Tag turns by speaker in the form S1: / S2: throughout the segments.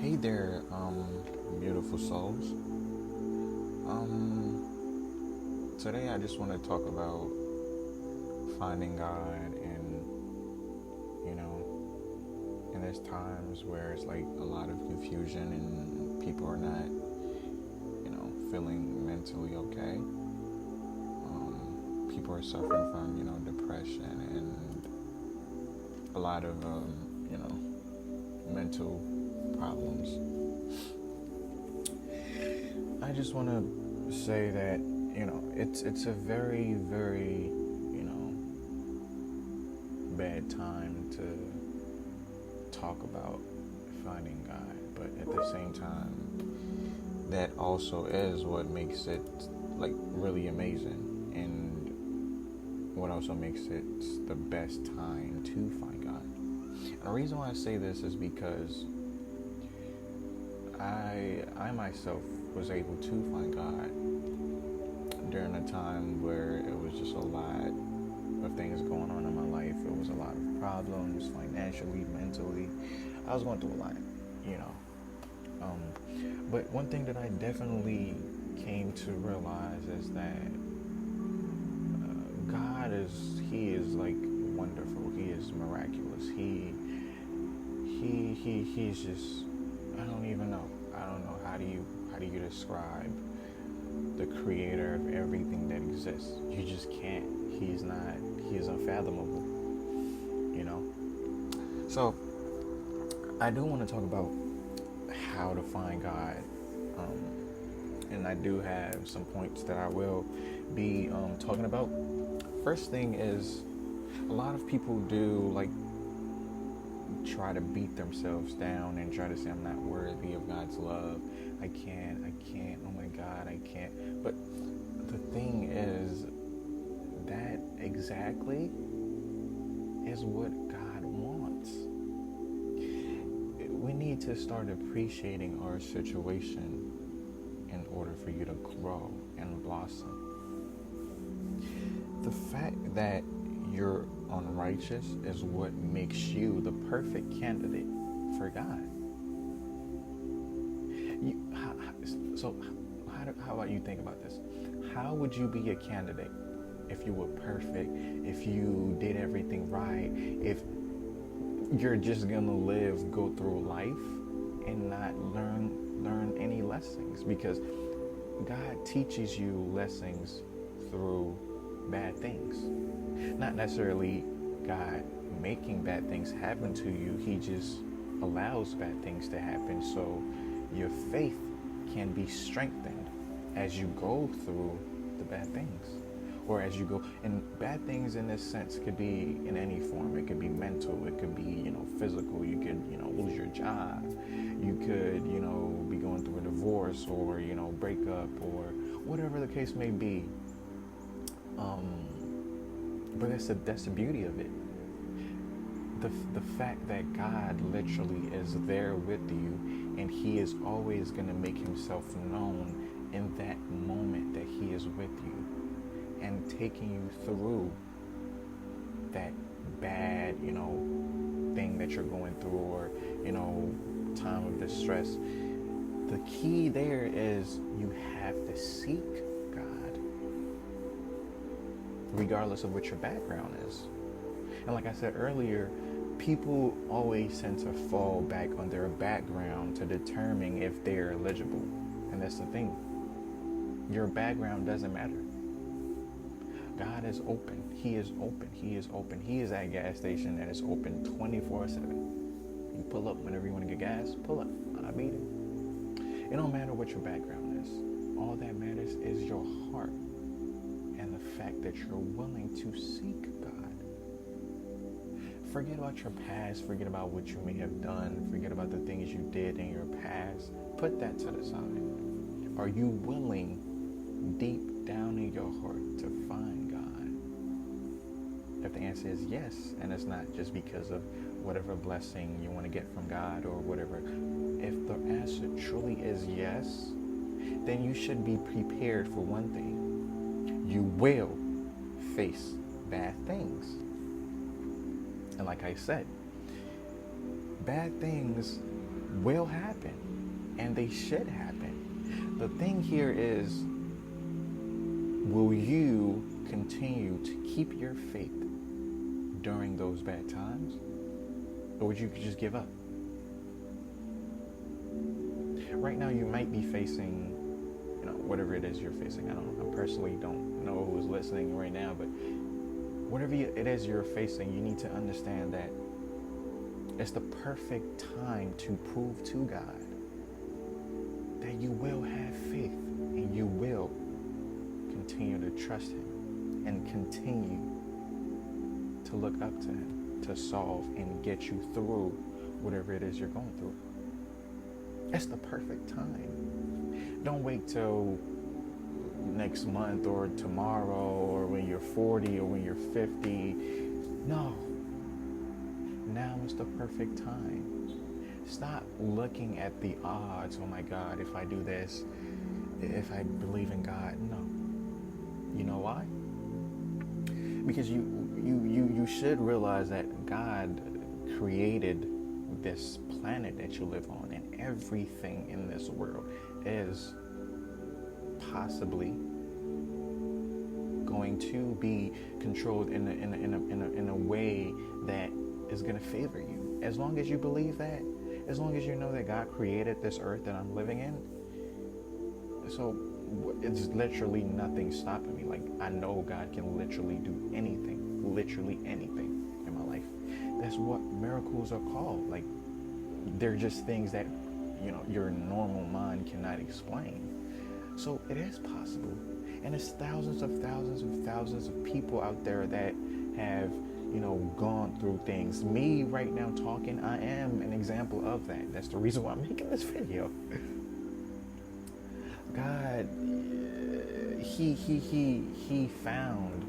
S1: Hey there, beautiful souls. Today I just want to talk about finding God and there's times where it's like a lot of confusion and people are not, feeling mentally okay. People are suffering from, depression and a lot of, mental problems. I just want to say that it's a very very bad time to talk about finding God, but at the same time, that also is what makes it like really amazing, and what also makes it the best time to find God. And the reason why I say this is because I myself was able to find God during a time where it was just a lot of things going on in my life. It was a lot of problems financially, mentally. I was going through a lot, you know. But one thing that I definitely came to realize is that He is like wonderful. He is miraculous. He's just, I don't even know. I don't know how do you describe the creator of everything that exists. You just can't. He is unfathomable, you know? So, I do want to talk about how to find God. And I do have some points that I will be talking about. First thing is, a lot of people do like try to beat themselves down and try to say, I'm not worthy of God's love. I can't, oh my God, I can't. But the thing is, that exactly is what God wants. We need to start appreciating our situation in order for you to grow and blossom. The fact that you're unrighteous is what makes you the perfect candidate for God. How about you think about this? How would you be a candidate if you were perfect, if you did everything right, if you're just gonna go through life and not learn any lessons? Because God teaches you lessons through bad things. Not necessarily God making bad things happen to you. He just allows bad things to happen so your faith can be strengthened as you go through the bad things, or as you go. And bad things in this sense could be in any form. It could be mental, it could be physical. You could lose your job, you could be going through a divorce, or breakup, or whatever the case may be. But that's the beauty of it. The fact that God literally is there with you, and He is always going to make Himself known in that moment that He is with you and taking you through that bad, thing that you're going through, or, time of distress. The key there is you have to seek God, regardless of what your background is. And like I said earlier, people always tend to fall back on their background to determine if they're eligible. And that's the thing. Your background doesn't matter. God is open. He is open. He is open. He is that gas station that is open 24/7. You pull up whenever you want to get gas, pull up. I'll be there. It don't matter what your background is. All that matters is your heart and the fact that you're willing to seek God. Forget about your past. Forget about what you may have done. Forget about the things you did in your past. Put that to the side. Are you willing, deep down in your heart, to find God? If the answer is yes, and it's not just because of whatever blessing you want to get from God or whatever, if the answer truly is yes, then you should be prepared for one thing. You will face bad things. And like I said, bad things will happen, and they should happen. The thing here is, will you continue to keep your faith during those bad times? Or would you just give up? Right now you might be facing, whatever it is you're facing. I personally don't know who's listening right now, but whatever it is you're facing, you need to understand that it's the perfect time to prove to God that you will have faith and you will continue to trust Him and continue to look up to Him to solve and get you through whatever it is you're going through. It's the perfect time. Don't wait till next month or tomorrow or when you're 40 or when you're 50. No. Now is the perfect time. Stop looking at the odds. Oh my God, if I do this, if I believe in God. No. You know why? Because you should realize that God created this planet that you live on, and everything in this world is possibly going to be controlled in a way that is going to favor you. As long as you believe that, as long as you know that God created this earth that I'm living in, so it's literally nothing stopping me. Like, I know God can literally do anything in my life. That's what miracles are called. Like, they're just things that, your normal mind cannot explain. So it is possible. And there's thousands of people out there that have, gone through things. Me right now talking, I am an example of that. That's the reason why I'm making this video. God, he found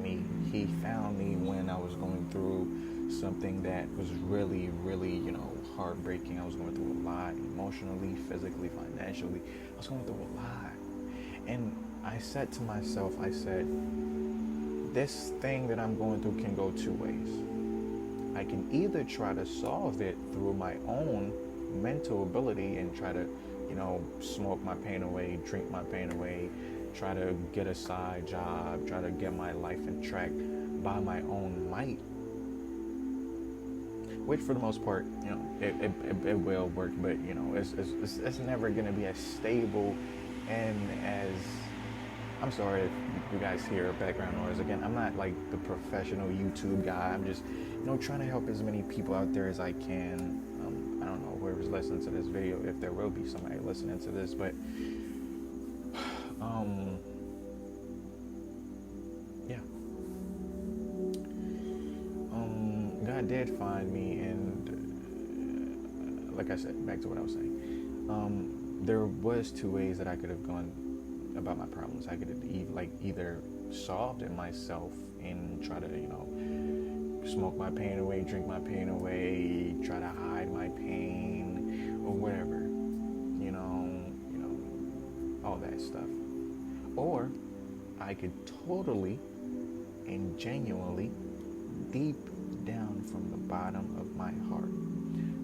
S1: me. He found me when I was going through something that was really, really, heartbreaking. I was going through a lot emotionally, physically, financially. I was going through a lot. And I said to myself, this thing that I'm going through can go two ways. I can either try to solve it through my own mental ability and try to, smoke my pain away, drink my pain away, try to get a side job, try to get my life in track by my own might. Which for the most part, it will work, but it's never going to be as stable and as, I'm sorry if you guys hear background noise. Again, I'm not like the professional YouTube guy. I'm just, trying to help as many people out there as I can. I don't know whoever's listening to this video, if there will be somebody listening to this, but yeah. God did find me, and like I said, back to what I was saying. There was two ways that I could have gone about my problems. I could have either solved it myself and try to, smoke my pain away, drink my pain away, try to hide my pain or whatever, all that stuff. Or I could totally and genuinely, deep down from the bottom of my heart,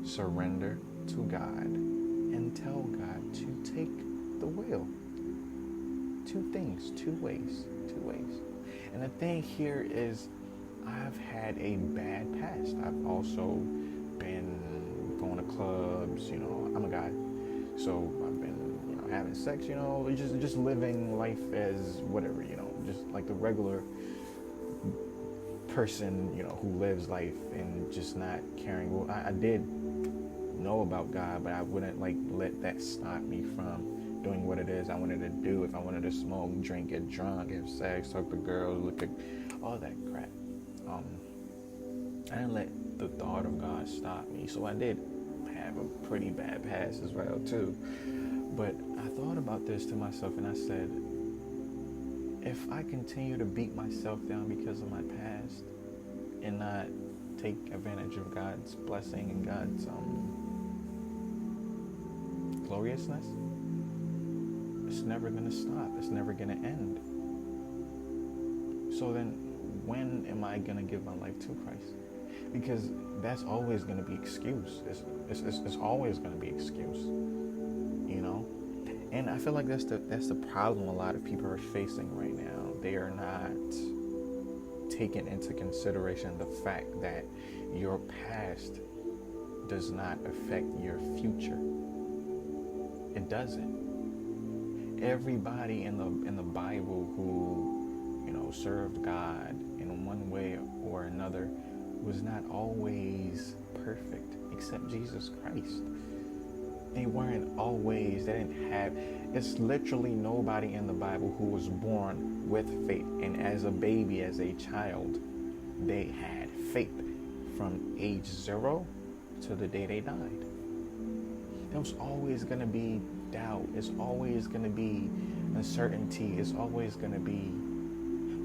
S1: surrender to God and tell God to take the wheel. Two things, two ways. And the thing here is, I've had a bad past. I've also been going to clubs, I'm a guy. So I've been, having sex, just living life as whatever, just like the regular person, who lives life and just not caring. Well, I did know about God, but I wouldn't let that stop me from doing what it is I wanted to do. If I wanted to smoke, drink, get drunk, have sex, talk to girls, look at all that crap. I didn't let the thought of God stop me. So I did have a pretty bad past as well too. But I thought about this to myself and I said, if I continue to beat myself down because of my past and not take advantage of God's blessing and God's gloriousness, it's never going to stop. It's never going to end. So then when am I going to give my life to Christ? because that's always going to be excuse. It's always going to be excuse, you know. And I feel like that's the problem a lot of people are facing right now. They are not taking into consideration the fact that your past does not affect your future. It doesn't. Everybody in the Bible who, served God in one way or another was not always perfect, except Jesus Christ. They didn't have, it's literally nobody in the Bible who was born with faith. And as a baby, as a child, they had faith from age 0 to the day they died. There was always going to be doubt. It's always going to be uncertainty. It's always going to be,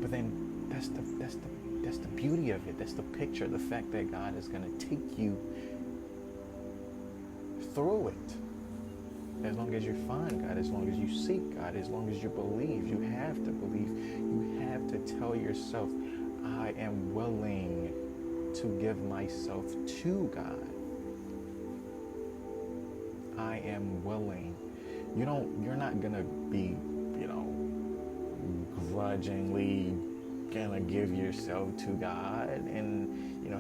S1: but then that's the beauty of it. That's the picture, the fact that God is going to take you through it. As long as you find God, as long as you seek God, as long as you believe, you have to believe. You have to tell yourself, I am willing to give myself to God. I am willing. You're not gonna be, grudgingly gonna give yourself to God and,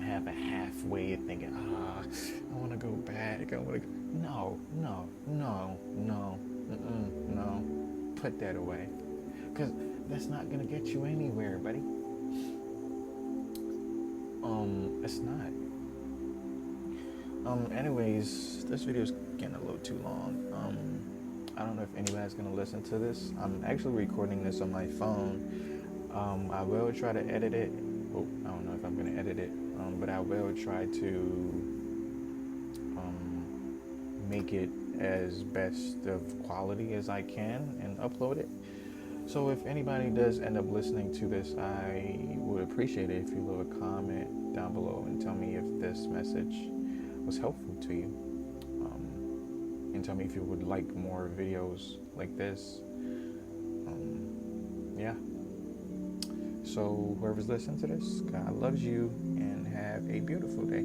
S1: have a halfway thinking, I want to go back. I want to go. No. Put that away. Because that's not going to get you anywhere, buddy. It's not. Anyways, this video is getting a little too long. I don't know if anybody's going to listen to this. I'm actually recording this on my phone. I will try to edit it. I don't know if I'm going to edit it. But I will try to make it as best of quality as I can and upload it. So if anybody does end up listening to this, I would appreciate it if you leave a comment down below and tell me if this message was helpful to you. And tell me if you would like more videos like this. Yeah. So whoever's listening to this, God loves you and have a beautiful day.